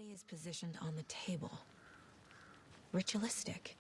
body is positioned on the table. Ritualistic.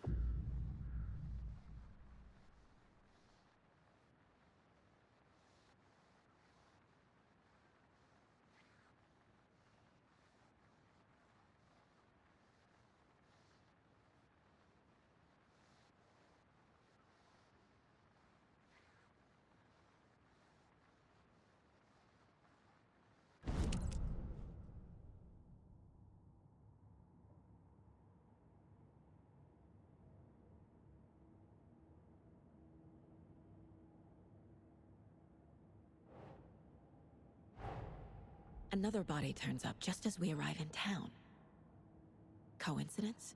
Another body turns up just as we arrive in town. Coincidence?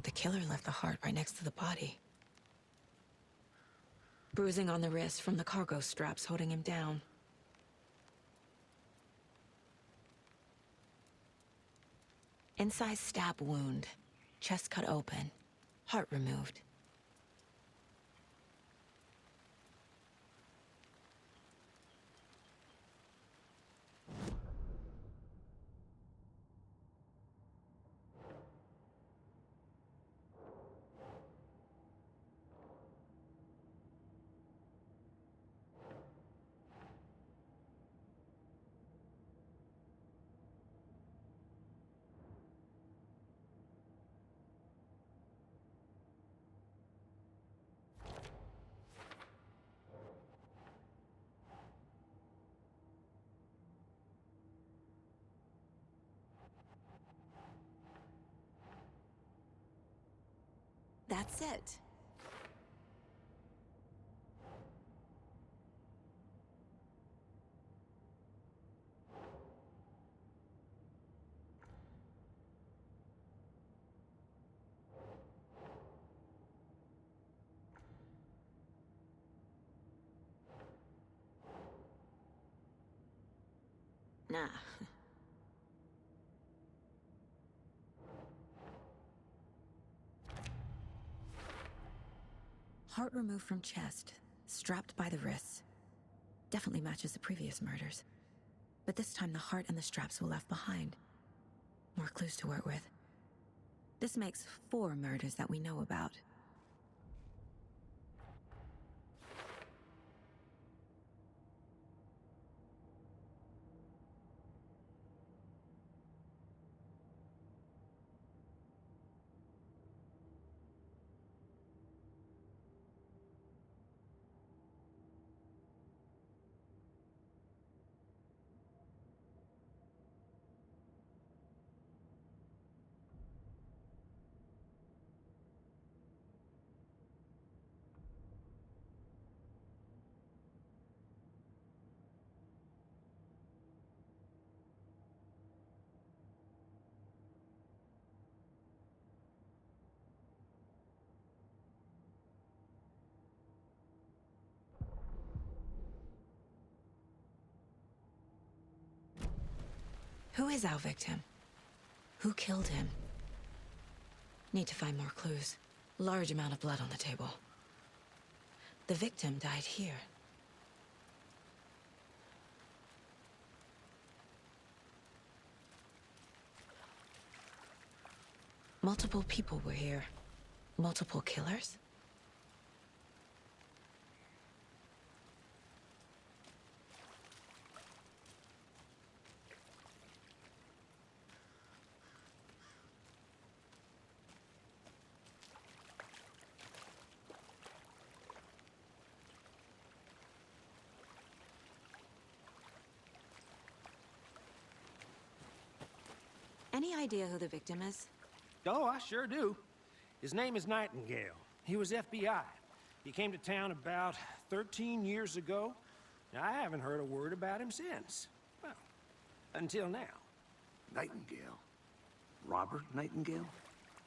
The killer left the heart right next to the body. Bruising on the wrist from the cargo straps holding him down. Incised stab wound, chest cut open, heart removed. That's it. Nah. Heart removed from chest, strapped by the wrists. Definitely matches the previous murders. But this time the heart and the straps were left behind. More clues to work with. This makes 4 murders that we know about. Who is our victim? Who killed him? Need to find more clues. Large amount of blood on the table. The victim died here. Multiple people were here. Multiple killers? Any idea who the victim is? Oh, I sure do. His name is Nightingale. He was FBI. He came to town about 13 years ago. Now, I haven't heard a word about him since. Well, until now. Nightingale? Robert Nightingale?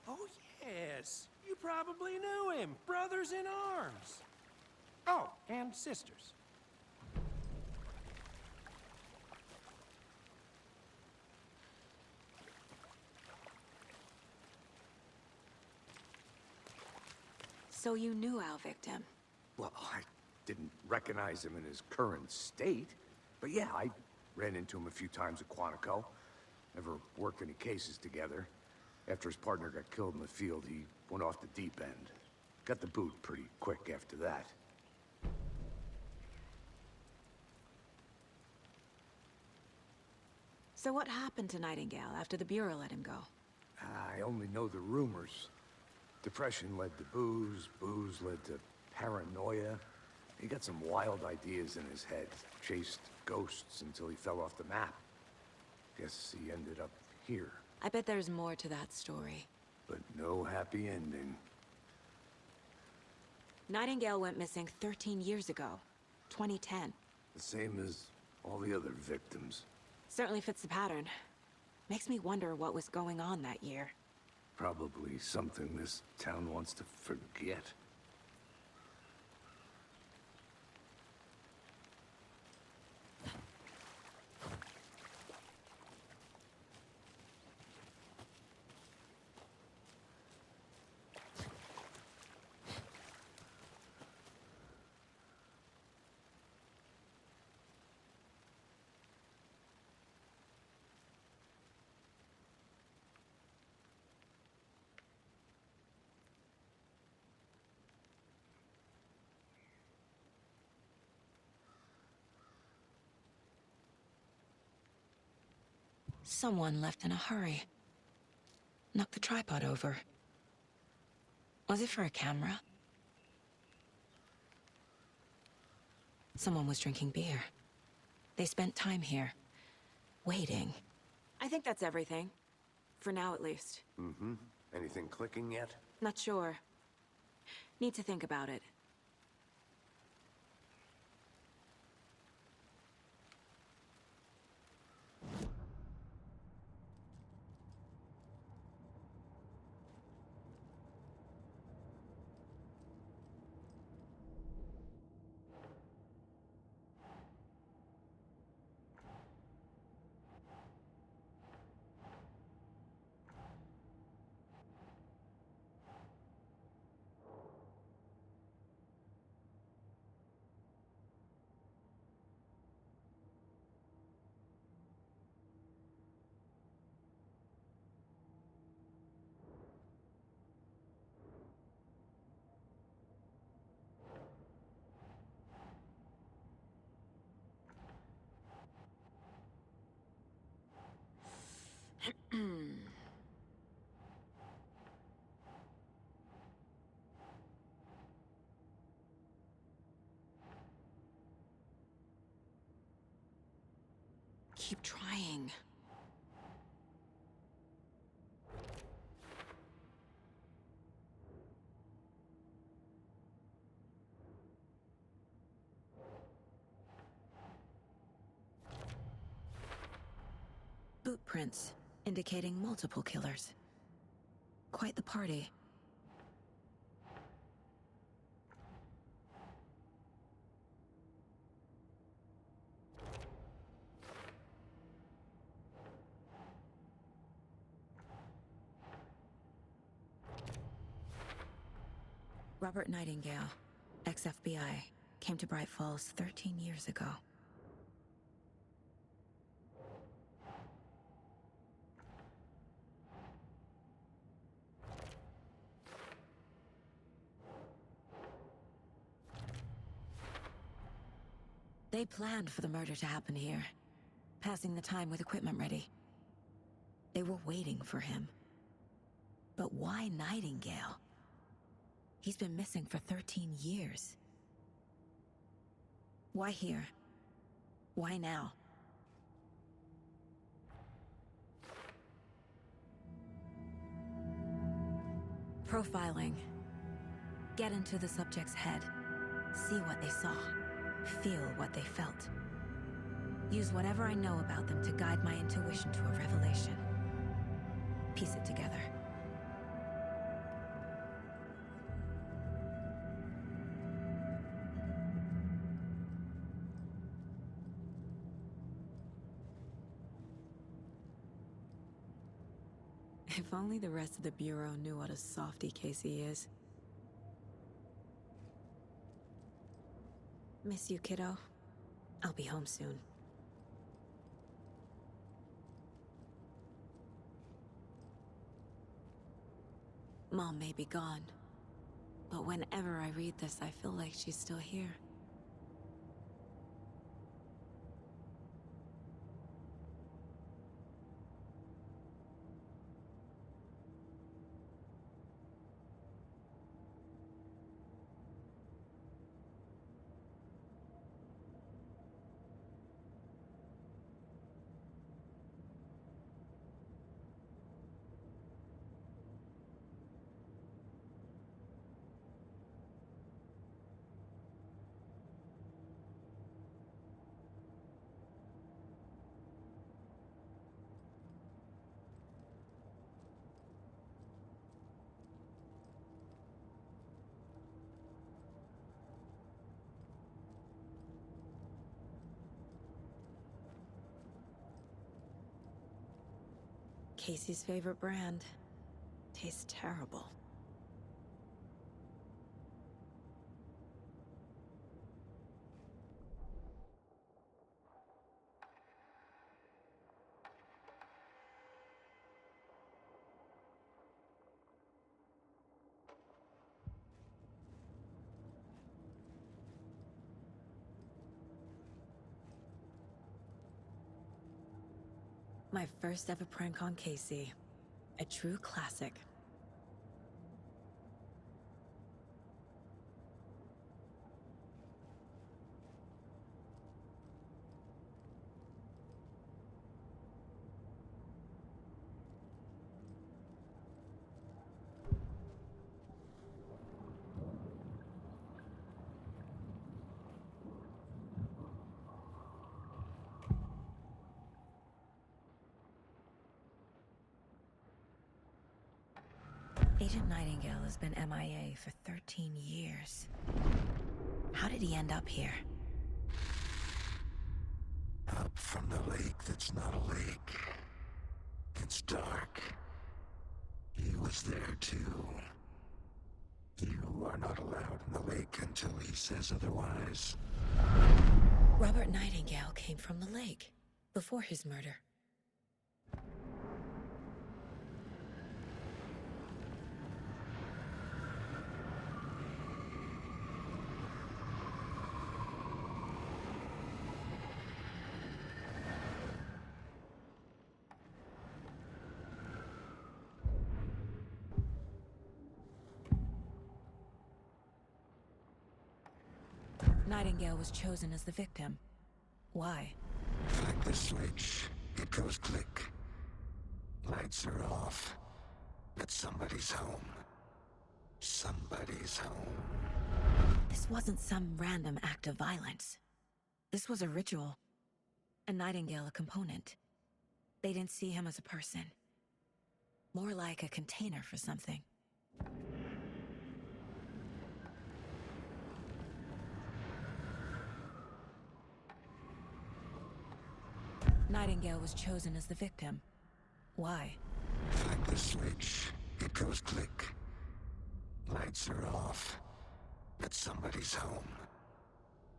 Oh, yes. You probably knew him. Brothers in arms. Oh, and sisters. So you knew our victim? Well, I didn't recognize him in his current state. But yeah, I ran into him a few times at Quantico. Never worked any cases together. After his partner got killed in the field, he went off the deep end. Got the boot pretty quick after that. So what happened to Nightingale after the Bureau let him go? I only know the rumors. Depression led to booze, booze led to paranoia. He got some wild ideas in his head, chased ghosts until he fell off the map. Guess he ended up here, I bet there's more to that story. but no happy ending. Nightingale went missing 13 years ago. 2010. The same as all the other victims. Certainly fits the pattern. Makes me wonder what was going on that year. Probably something this town wants to forget. Someone left in a hurry. Knocked the tripod over. Was it for a camera? Someone was drinking beer. They spent time here, waiting. I think that's everything. For now, at least. Mm-hmm. Anything clicking yet? Not sure. Need to think about it. Keep trying. Boot prints, indicating multiple killers. Quite the party. Robert Nightingale, ex-FBI, came to Bright Falls 13 years ago. They planned for the murder to happen here, passing the time with equipment ready. They were waiting for him. But why Nightingale? He's been missing for 13 years. Why here? Why now? Profiling. Get into the subject's head. See what they saw. Feel what they felt. Use whatever I know about them to guide my intuition to a revelation. piece it together. If only the rest of the Bureau knew what a softy Casey is. Miss you, kiddo. I'll be home soon. Mom may be gone, but whenever I read this, I feel like she's still here. Casey's favorite brand. Tastes terrible. My first ever prank on Casey. A true classic. Agent Nightingale has been MIA for 13 years. How did he end up here? Up from the lake that's not a lake. It's dark. He was there too. You are not allowed in the lake until he says otherwise. Robert Nightingale came from the lake, before his murder. Nightingale was chosen as the victim. Why? Like the switch, it goes click. Lights are off. But somebody's home. Somebody's home. This wasn't some random act of violence. This was a ritual. A Nightingale a component. They didn't see him as a person. More like a container for something. Nightingale was chosen as the victim. Why? Like the switch, it goes click. Lights are off. But somebody's home.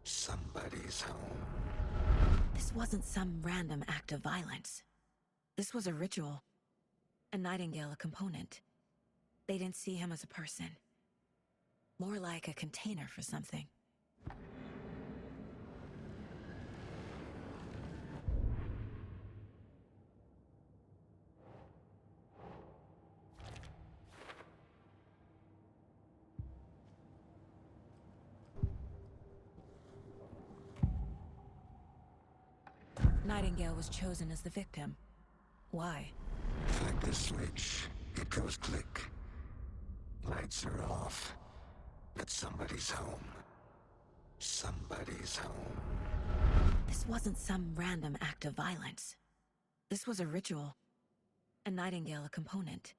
Somebody's home. This wasn't some random act of violence. This was a ritual. A Nightingale a component. They didn't see him as a person. More like a container for something. Nightingale was chosen as the victim. Why? Like the switch, it goes click. Lights are off. But somebody's home. Somebody's home. This wasn't some random act of violence. This was a ritual. and Nightingale a component.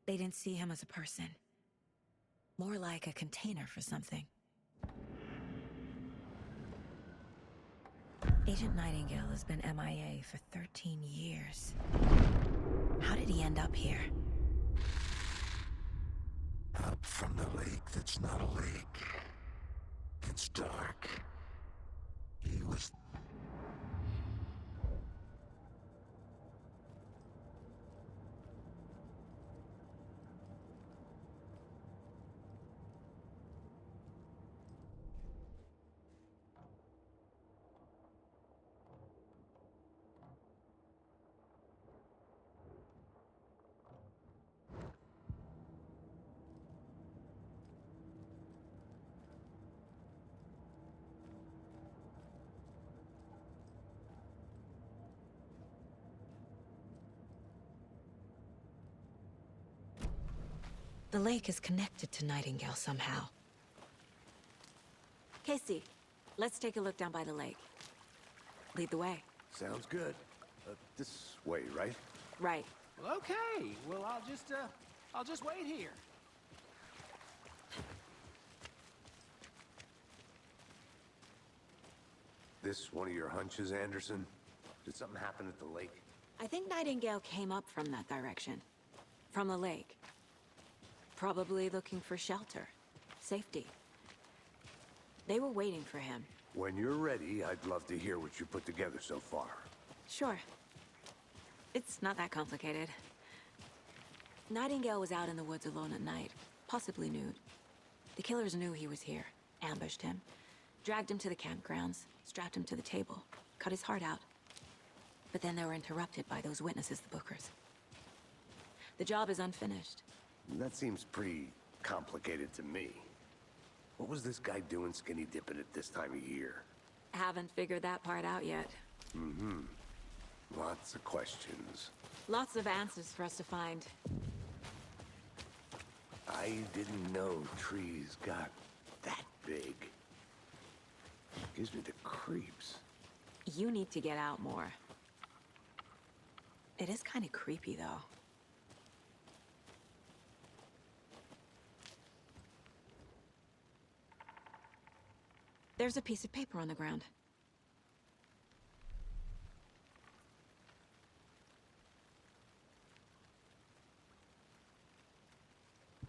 They didn't see him as a person. More like a container for something. Agent Nightingale has been MIA for 13 years. How did he end up here? Up from the lake that's not a lake. It's dark. He was... The lake is connected to Nightingale somehow. Casey, let's take a look down by the lake. Lead the way. Sounds good. This way, right? Right. Well, okay. Well, I'll just wait here. This one of your hunches, Anderson? Did something happen at the lake? I think Nightingale came up from that direction. From the lake. Probably looking for shelter. Safety. They were waiting for him. When you're ready, I'd love to hear what you put together so far. Sure. It's not that complicated. Nightingale was out in the woods alone at night, possibly nude. The killers knew he was here, ambushed him, dragged him to the campgrounds, strapped him to the table, cut his heart out. But then they were interrupted by those witnesses, the Bookers. The job is unfinished. That seems pretty complicated to me. What was this guy doing skinny dipping at this time of year? Haven't figured that part out yet. Lots of questions. Lots of answers for us to find. I didn't know trees got that big. Gives me the creeps. You need to get out more. It is kind of creepy, though. There's a piece of paper on the ground.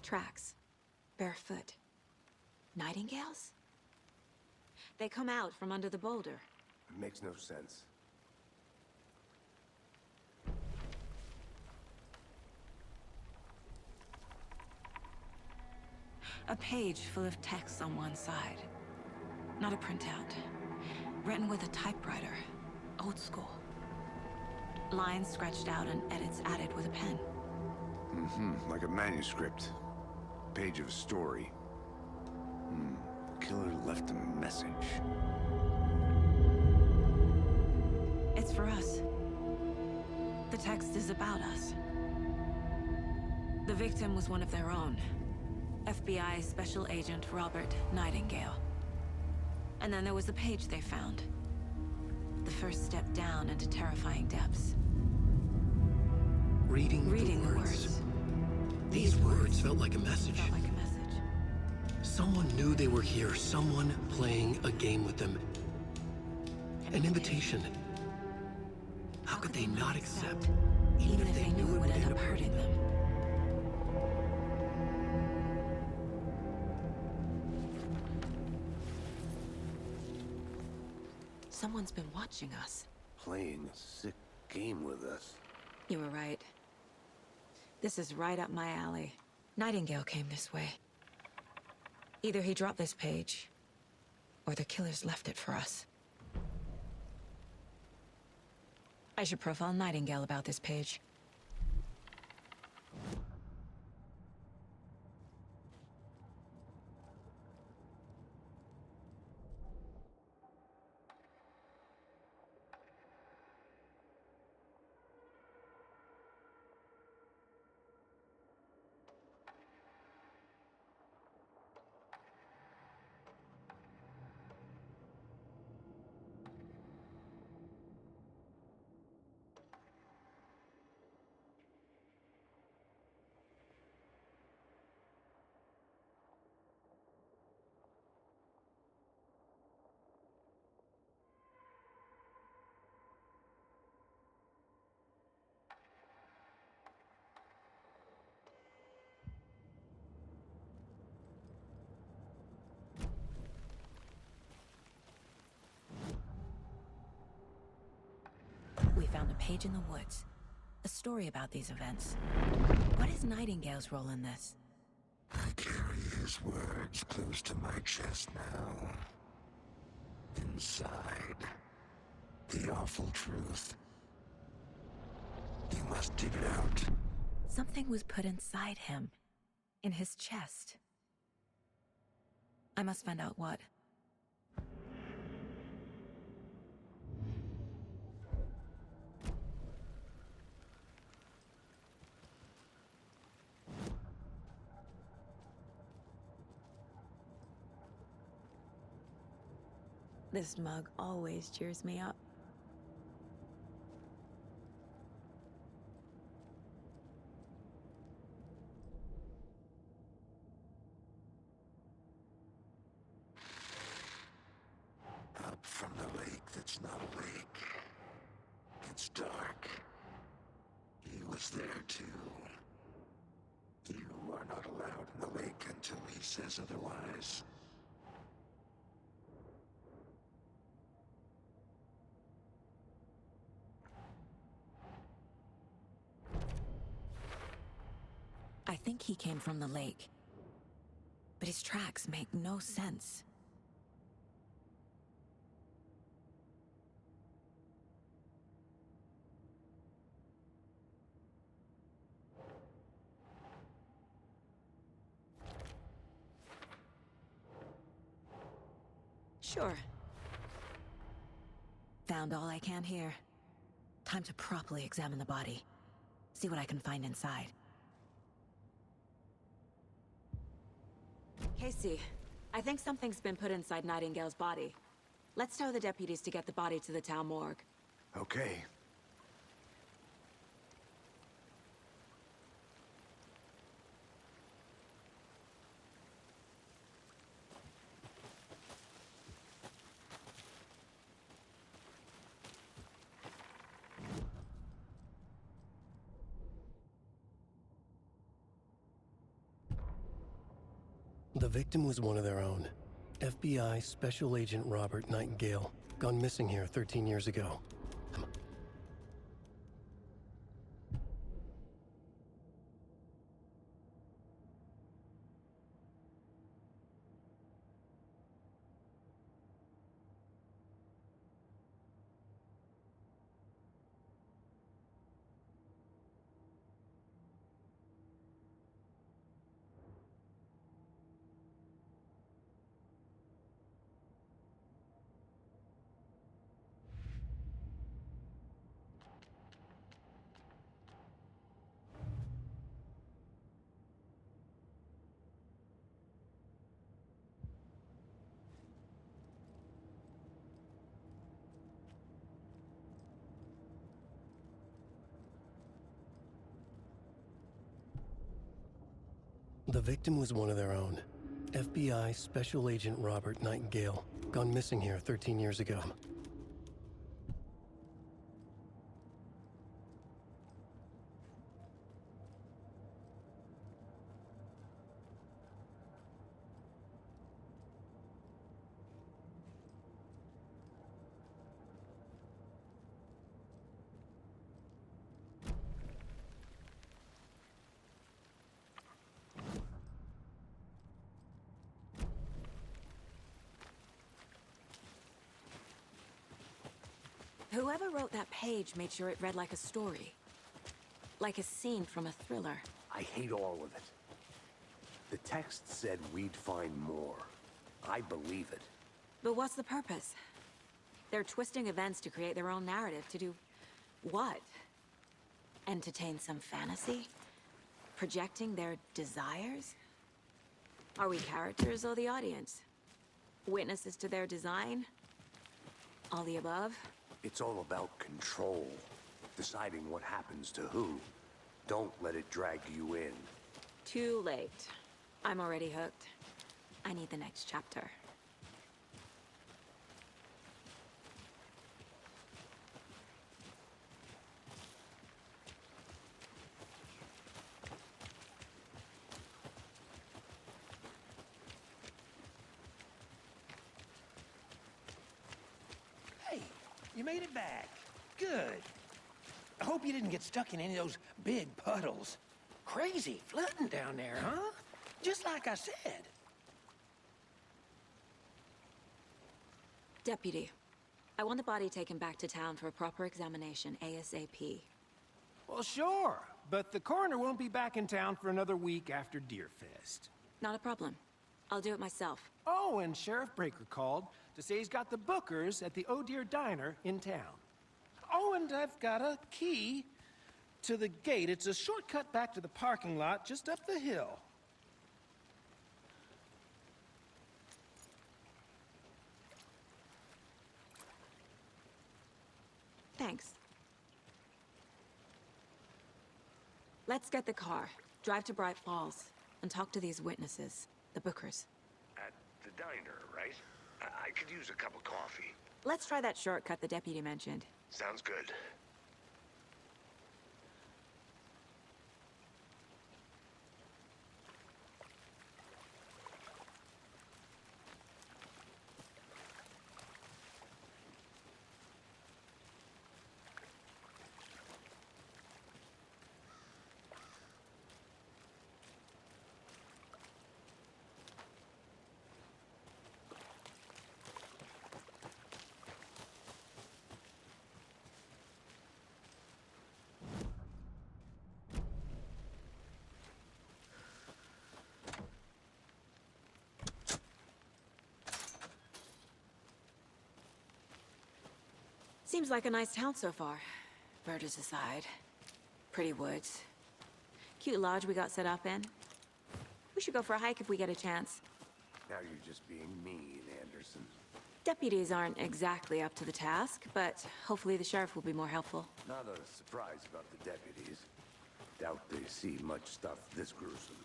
Tracks. Barefoot. Nightingales? They come out from under the boulder. It makes no sense. A page full of text on one side. Not a printout. Written with a typewriter. Old school. Lines scratched out and edits added with a pen. Like a manuscript. Page of a story. Killer left a message. It's for us. The text is about us. The victim was one of their own. FBI Special Agent Robert Nightingale. And then there was the page they found. The first step down into terrifying depths. Reading the words. These words felt like a message. Felt like a message. Someone knew they were here, someone playing a game with them. An invitation. How could they not accept, Even if they knew it would end up hurting them. Someone's been watching us. Playing a sick game with us. You were right. This is right up my alley. Nightingale came this way. Either he dropped this page, or the killers left it for us. I should profile Nightingale about this page. found a page in the woods. A story about these events. What is Nightingale's role in this? I carry his words close to my chest now. Inside, the awful truth. You must dig it out. Something was put inside him. In his chest. I must find out what. This mug always cheers me up. Up from the lake that's not a lake. It's dark. He was there too. You are not allowed in the lake until he says otherwise. I think he came from the lake. But his tracks make no sense. Sure. Found all I can here. Time to properly examine the body. See what I can find inside. Casey, I think something's been put inside Nightingale's body. Let's tell the deputies to get the body to the town morgue. Okay. The victim was one of their own. FBI Special Agent Robert Nightingale, gone missing here 13 years ago. The victim was one of their own. FBI Special Agent Robert Nightingale, gone missing here 13 years ago. Whoever wrote that page made sure it read like a story. Like a scene from a thriller. I hate all of it. The text said we'd find more. I believe it. But what's the purpose? They're twisting events to create their own narrative to do what? Entertain some fantasy? Projecting their desires? Are we characters or the audience? Witnesses to their design? All the above? It's all about control. Deciding what happens to who. Don't let it drag you in. Too late. I'm already hooked. I need the next chapter. Hey, you made it back. Good. I hope you didn't get stuck in any of those big puddles. Crazy flooding down there, huh? Just like I said. Deputy, I want the body taken back to town for a proper examination ASAP. Well, sure, but the coroner won't be back in town for another week after Deerfest. Not a problem. I'll do it myself. Oh, and Sheriff Breaker called to say he's got the Bookers at the Oh Deer Diner in town. Oh, and I've got a key to the gate. It's a shortcut back to the parking lot just up the hill. Thanks. Let's get the car, drive to Bright Falls, and talk to these witnesses, the Bookers. At the diner, right? I could use a cup of coffee. Let's try that shortcut the deputy mentioned. Sounds good. Seems like a nice town so far. Murders aside. Pretty woods. Cute lodge we got set up in. We should go for a hike if we get a chance. Now you're just being mean, Anderson. Deputies aren't exactly up to the task, but hopefully the sheriff will be more helpful. Not a surprise about the deputies. Doubt they see much stuff this gruesome.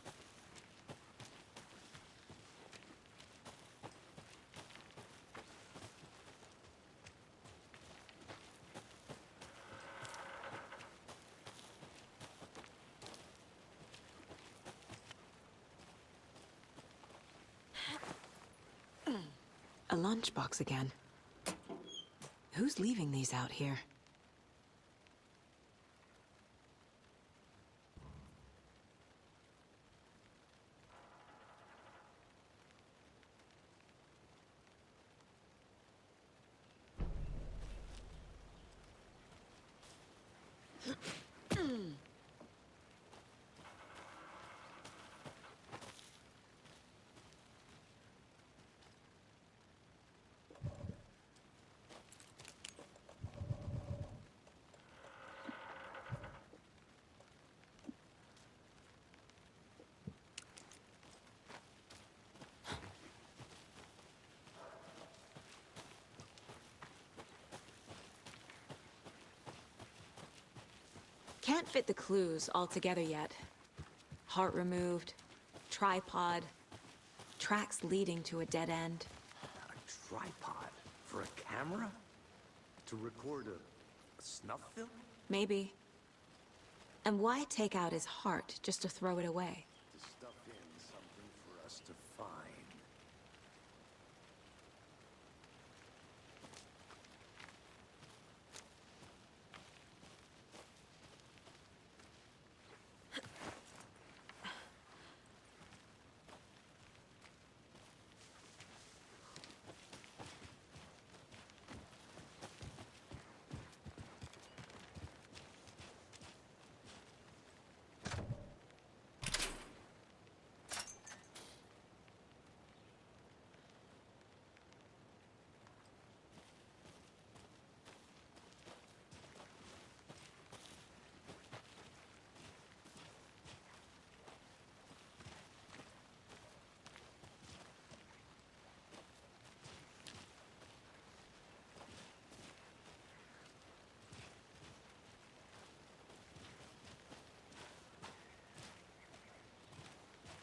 A lunchbox again. Who's leaving these out here? Can't fit the clues all together yet. Heart removed, tripod, tracks leading to a dead end. A tripod? For a camera? To record a snuff film? Maybe. And why take out his heart just to throw it away? To stuff in something for us to find.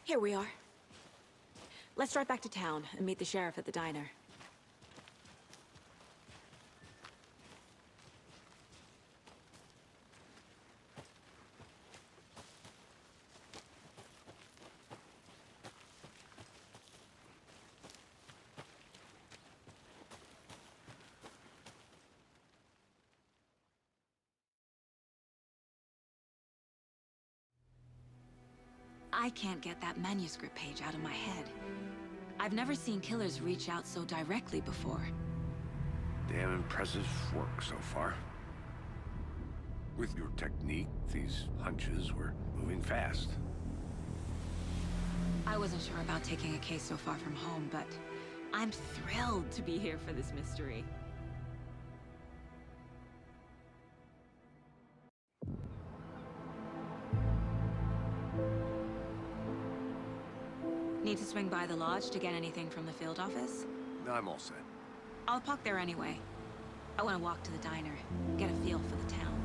Here we are. Let's drive back to town and meet the sheriff at the diner. I can't get that manuscript page out of my head. I've never seen killers reach out so directly before. Damn impressive work so far. With your technique, these hunches were moving fast. I wasn't sure about taking a case so far from home, but I'm thrilled to be here for this mystery. Need to swing by the lodge to get anything from the field office? No, I'm all set. I'll park there anyway. I want to walk to the diner, get a feel for the town.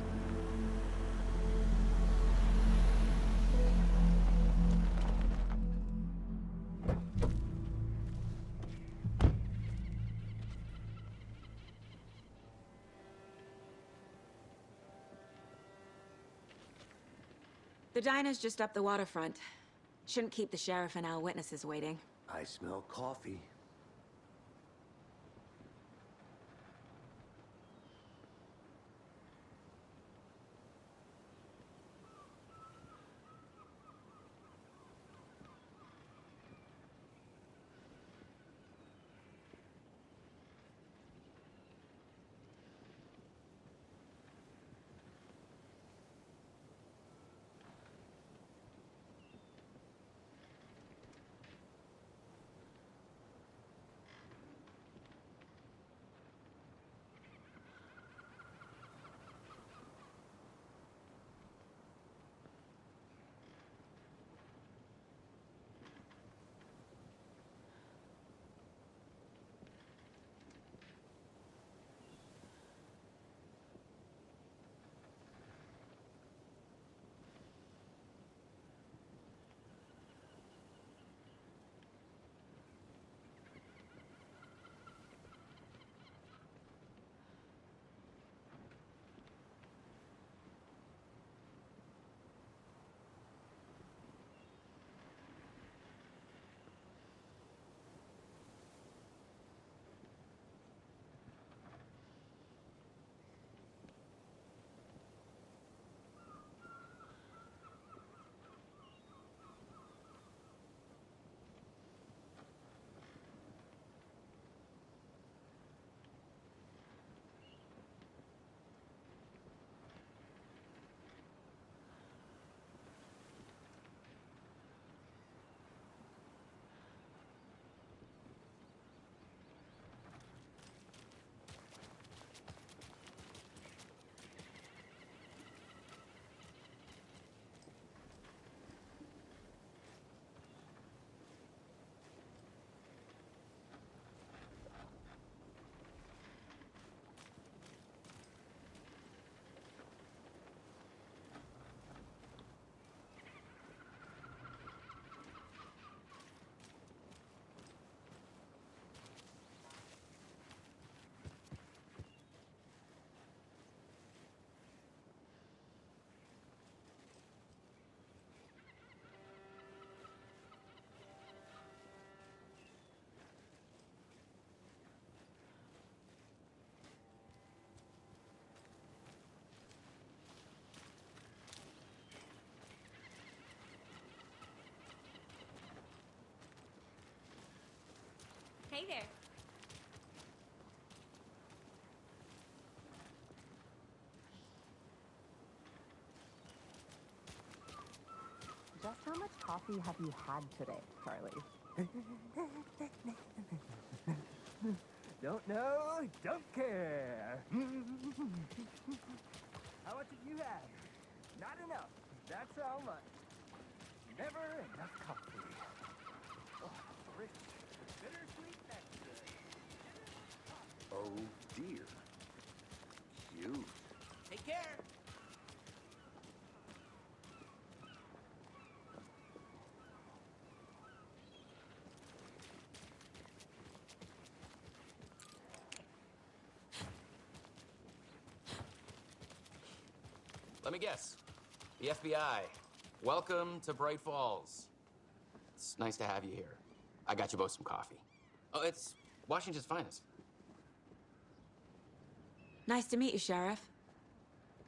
The diner's just up the waterfront. Shouldn't keep the sheriff and our witnesses waiting. I smell coffee. Hey there. Just how much coffee have you had today, Charlie? Don't know, don't care. How much have you had? Not enough. That's how much. Never enough coffee. Oh, rich, bittersweet nectar. Oh dear. Cute. Take care. Let me guess. The FBI. Welcome to Bright Falls. It's nice to have you here. I got you both some coffee. Oh, it's Washington's finest. Nice to meet you, Sheriff.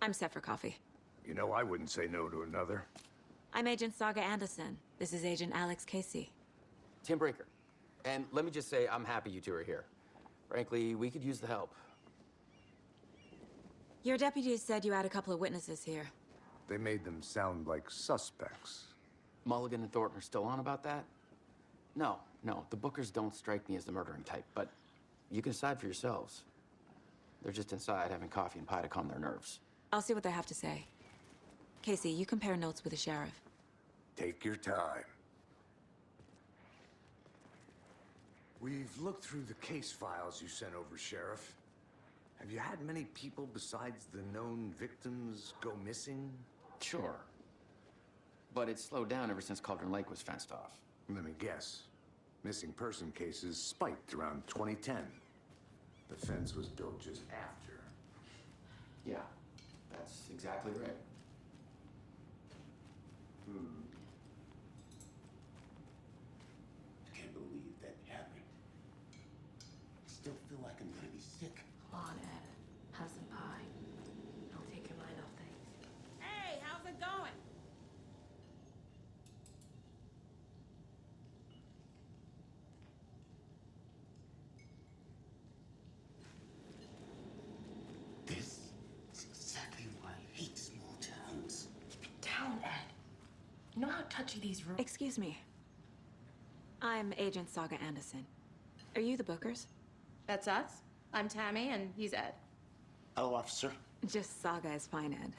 I'm set for coffee. You know, I wouldn't say no to another. I'm Agent Saga Anderson. This is Agent Alex Casey. Tim Brinker. And let me just say, I'm happy you two are here. Frankly, we could use the help. Your deputies said you had a couple of witnesses here. They made them sound like suspects. Mulligan and Thornton are still on about that? No, the Bookers don't strike me as the murdering type, but you can decide for yourselves. They're just inside having coffee and pie to calm their nerves. I'll see what they have to say. Casey, you compare notes with the sheriff. Take your time. We've looked through the case files you sent over, Sheriff. Have you had many people besides the known victims go missing? Sure. But it's slowed down ever since Cauldron Lake was fenced off. Let me guess. Missing person cases spiked around 2010. The fence was built just after. Yeah, that's exactly right. Can't believe that happened. Still feel like I'm gonna be sick. Come on, Ed. Have some pie. Don't take your mind off things. Hey, how's it going? This is exactly why I hate small towns. Down, Ed. You know how touchy these rooms. Excuse me. I'm Agent Saga Anderson. Are you the Bookers? That's us. I'm Tammy, and he's Ed. Hello, officer. Just Saga is fine, Ed.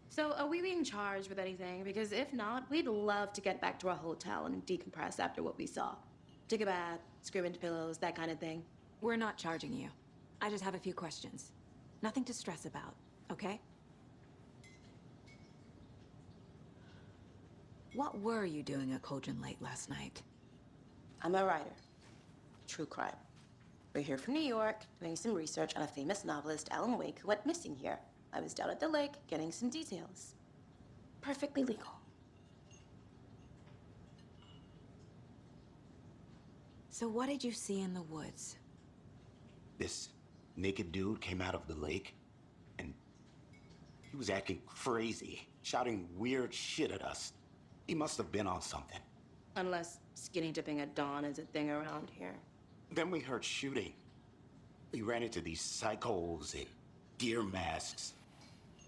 So, are we being charged with anything? Because if not, we'd love to get back to our hotel and decompress after what we saw. Take a bath, scream into pillows, that kind of thing. We're not charging you. I just have a few questions. Nothing to stress about, okay? What were you doing at Cauldron Lake last night? I'm a writer. True crime. We're here from New York, doing some research on a famous novelist, Alan Wake, who went missing here. I was down at the lake, getting some details. Perfectly legal. So what did you see in the woods? This naked dude came out of the lake, and he was acting crazy, shouting weird shit at us. He must have been on something. Unless skinny dipping at dawn is a thing around here. Then we heard shooting. We ran into these psychos in deer masks.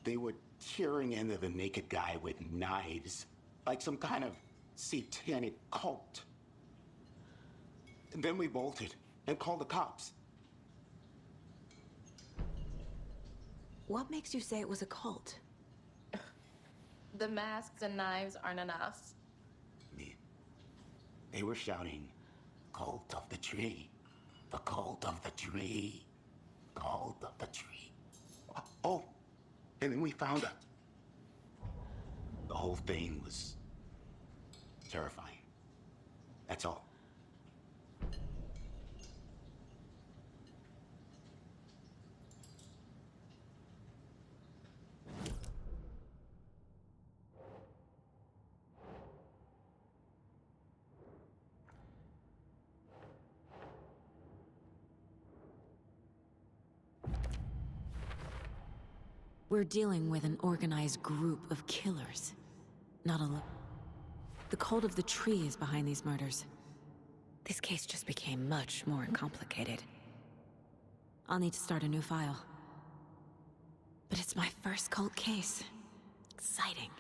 They were tearing into the naked guy with knives, like some kind of satanic cult. And then we bolted and called the cops. What makes you say it was a cult? The masks and knives aren't enough. They were shouting, "Cult of the tree, the cult of the tree, cult of the tree." Oh, and then we found it. The whole thing was terrifying. That's all. We're dealing with an organized group of killers. Not alone. The cult of the tree is behind these murders. This case just became much more complicated. I'll need to start a new file. But it's my first cult case. Exciting.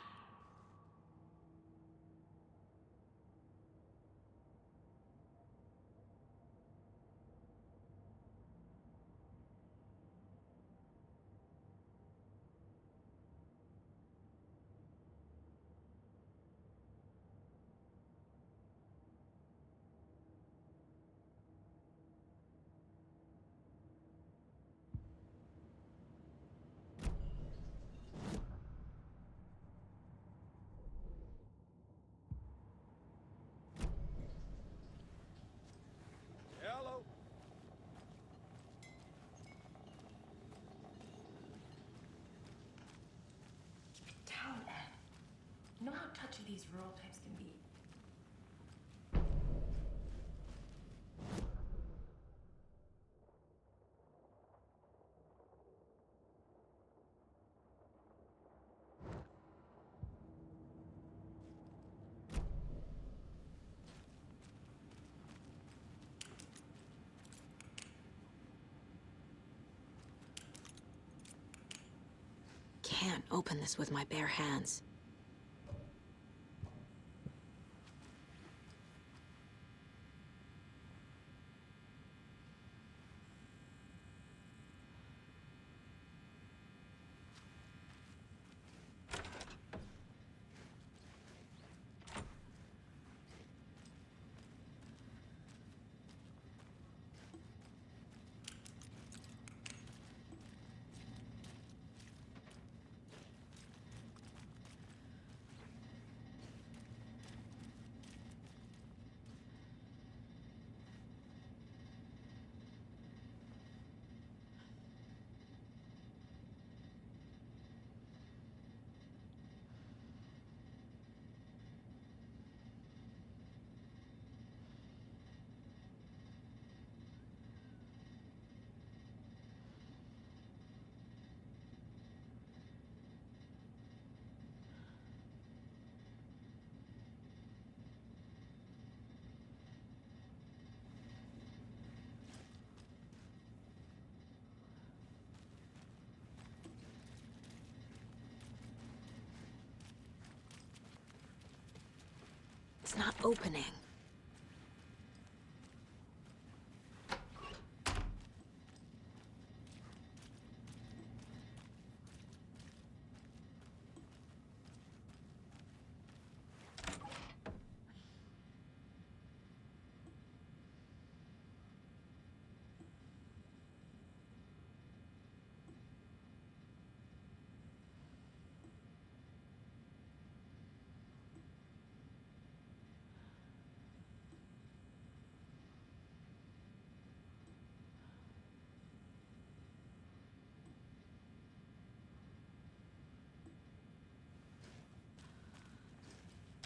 can't open this with my bare hands. It's not opening.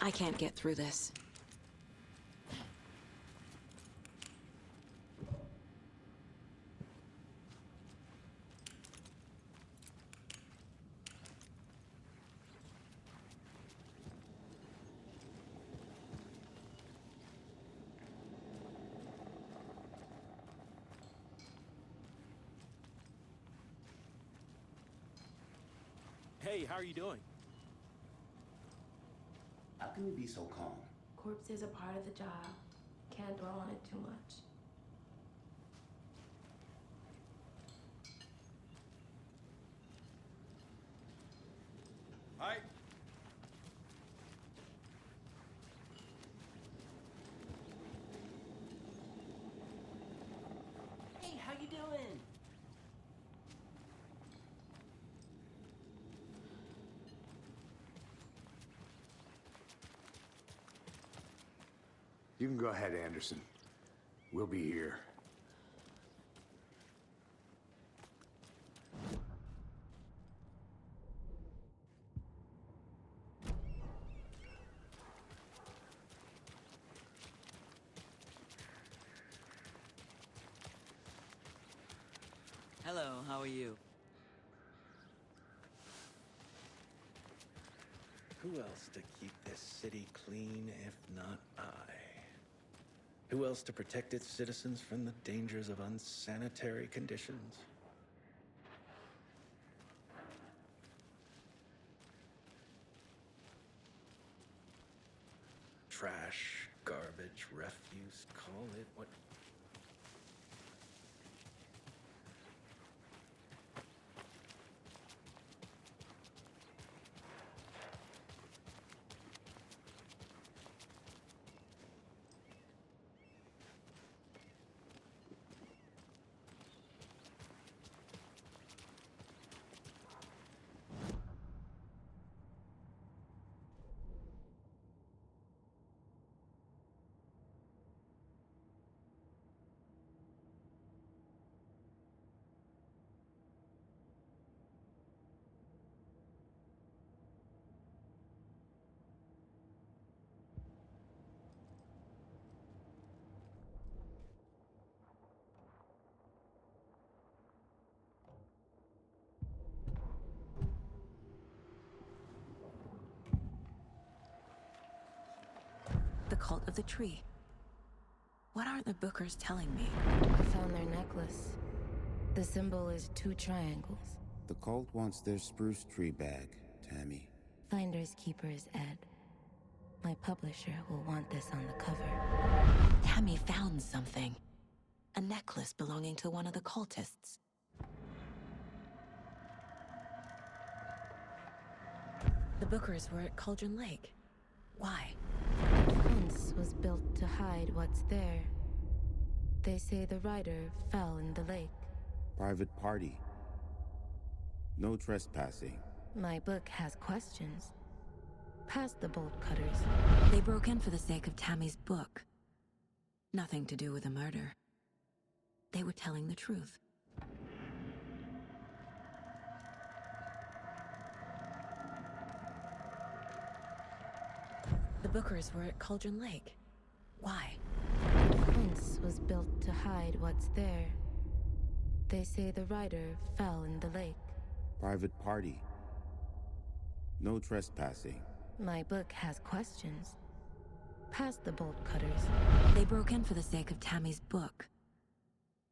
I can't get through this. Hey, how are you doing? How can you be so calm? Corpses are part of the job. Can't dwell on it too much. Hi. Hey, how you doing? You can go ahead, Anderson. We'll be here. Hello, how are you? Who else to keep this city clean if not I? Who else to protect its citizens from the dangers of unsanitary conditions? Trash, garbage, refuse, call it what... The cult of the tree. What aren't the Bookers telling me? I found their necklace. The symbol is 2 triangles. The cult wants their spruce tree back, Tammy. Finders keepers, Ed. My publisher will want this on the cover. Tammy found something. A necklace belonging to one of the cultists. The Bookers were at Cauldron Lake. Why? The fence was built to hide what's there. They say the rider fell in the lake. Private party. No trespassing. My book has questions. Past the bolt cutters. They broke in for the sake of Tammy's book. Nothing to do with a murder. They were telling the truth. The Bookers were at Cauldron Lake. Why? The fence was built to hide what's there. They say the rider fell in the lake. Private party. No trespassing. My book has questions. Past the bolt cutters. They broke in for the sake of Tammy's book.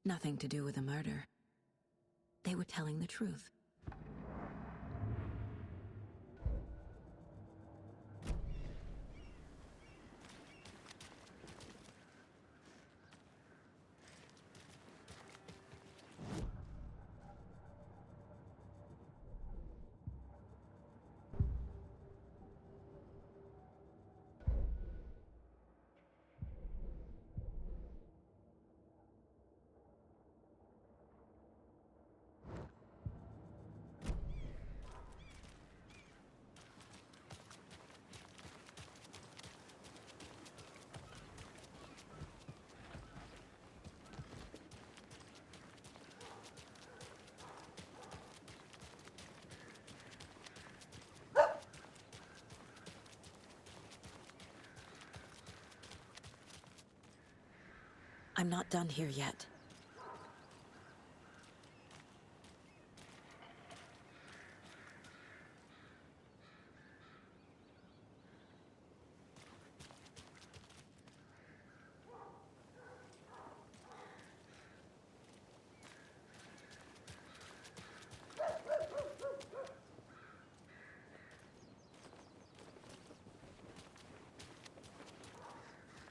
Nothing to do with a murder. They were telling the truth. I'm not done here yet.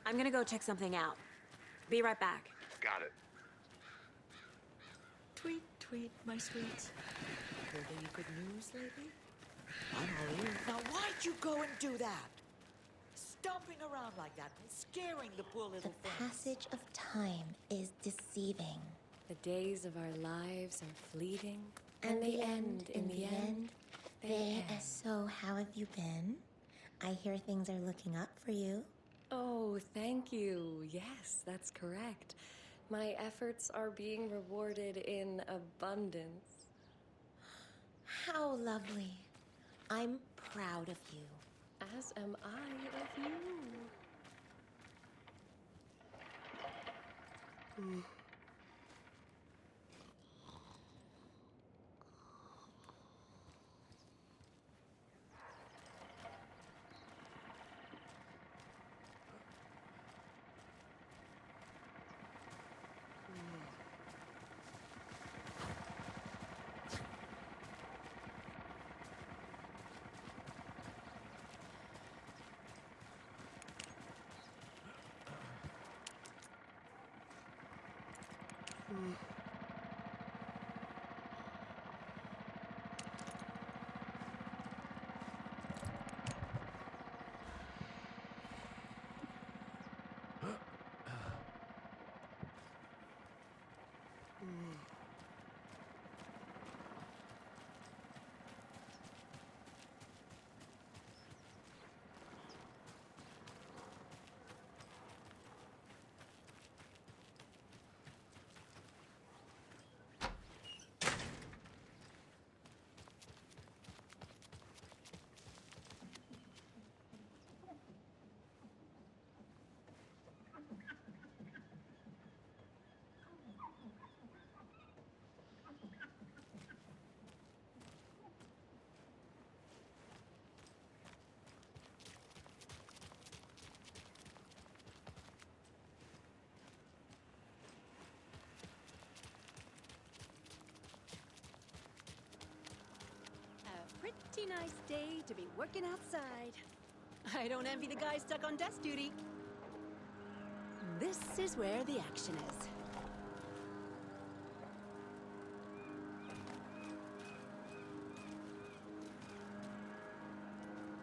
I'm gonna go check something out. Be right back. Got it. Tweet, tweet, my sweets. Heard any good news lately? I'm all ears. Now, why'd you go and do that? Stomping around like that and scaring the poor little The things. passage of time is deceiving. The days of our lives are fleeting. And they the end in the end. They end. So, how have you been? I hear things are looking up for you. Oh, thank you. Yes, that's correct. My efforts are being rewarded in abundance. How lovely. I'm proud of you. As am I of you. nice day to be working outside. I don't envy the guy stuck on desk duty. This is where the action is.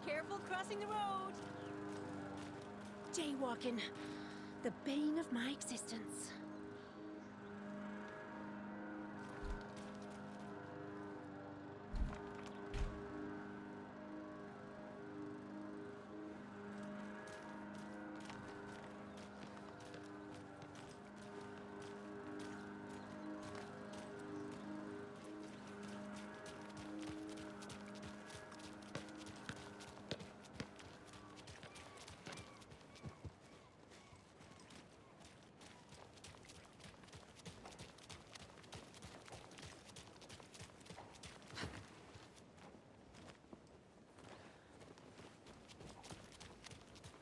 Careful crossing the road. Jaywalking. The bane of my existence.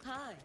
Hi.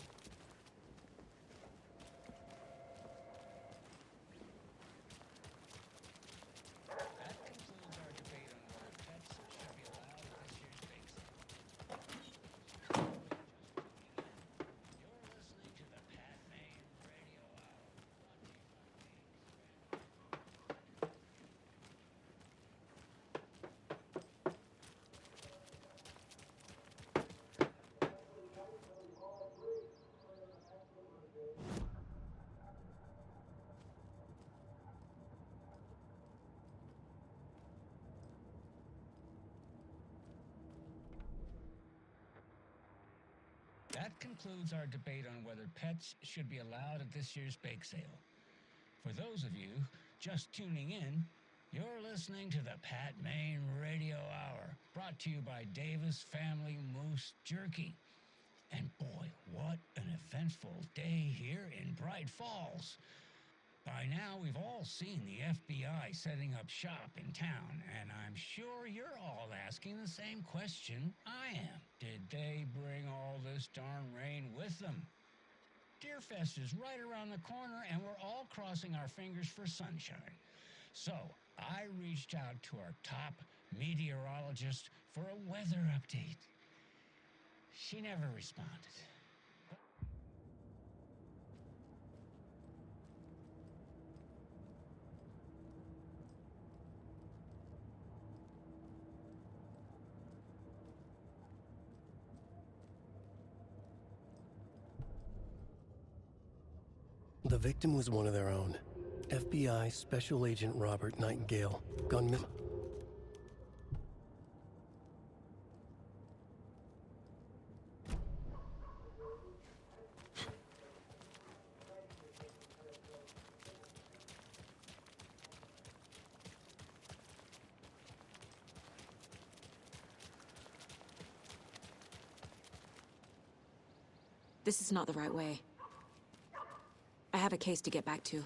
That concludes our debate on whether pets should be allowed at this year's bake sale. For those of you just tuning in, you're listening to the Pat Maine Radio Hour, brought to you by Davis Family Moose Jerky. And boy, what an eventful day here in Bright Falls. By now, we've all seen the FBI setting up shop in town, and I'm sure you're all asking the same question I am. Did they bring all this darn rain with them? Deerfest is right around the corner, and we're all crossing our fingers for sunshine. So, I reached out to our top meteorologist for a weather update. She never responded. The victim was one of their own. FBI Special Agent Robert Nightingale, gunman. This is not the right way. I have a case to get back to.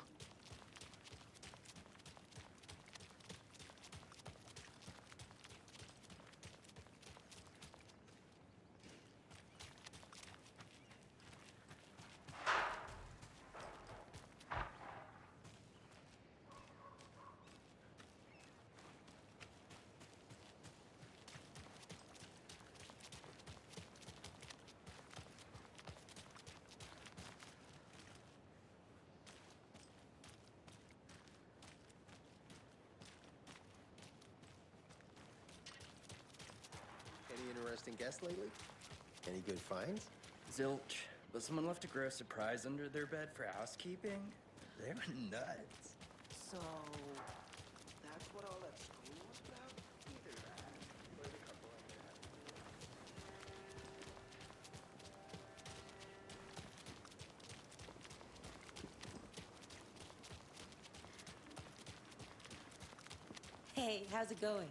Any interesting guests lately? Any good finds? Zilch, but someone left a gross surprise under their bed for housekeeping. They were nuts. So, that's what all that school was about? Either that, or the couple like that. Hey, how's it going?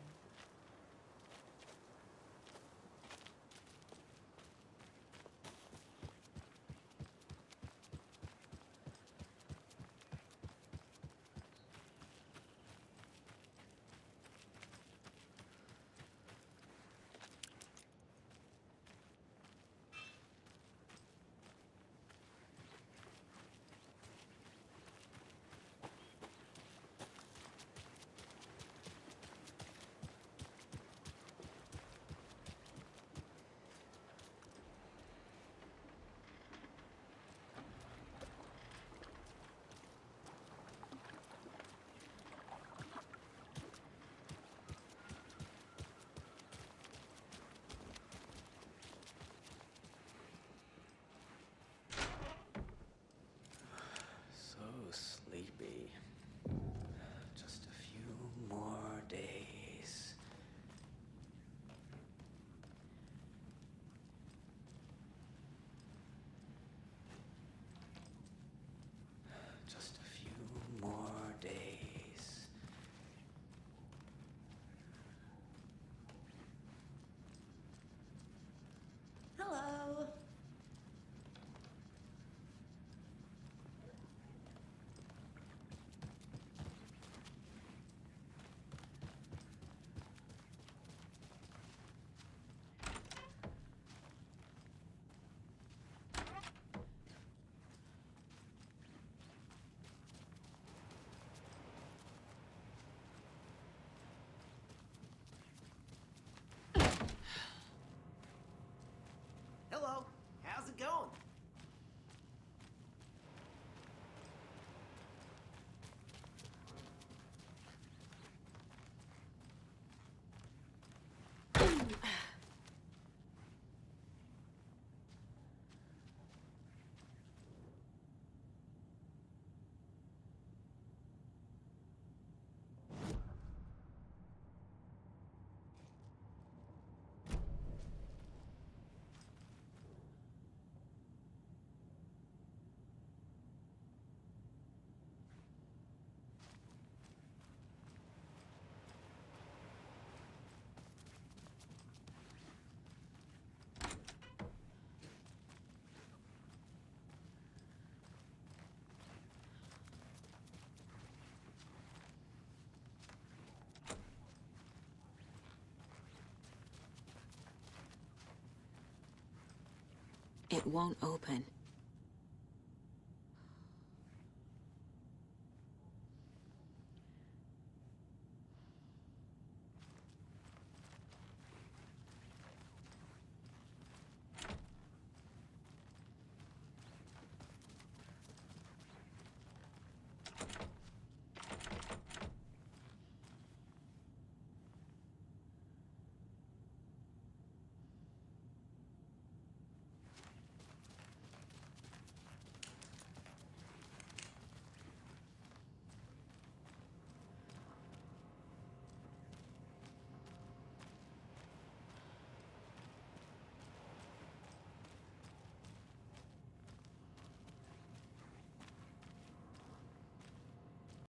It won't open.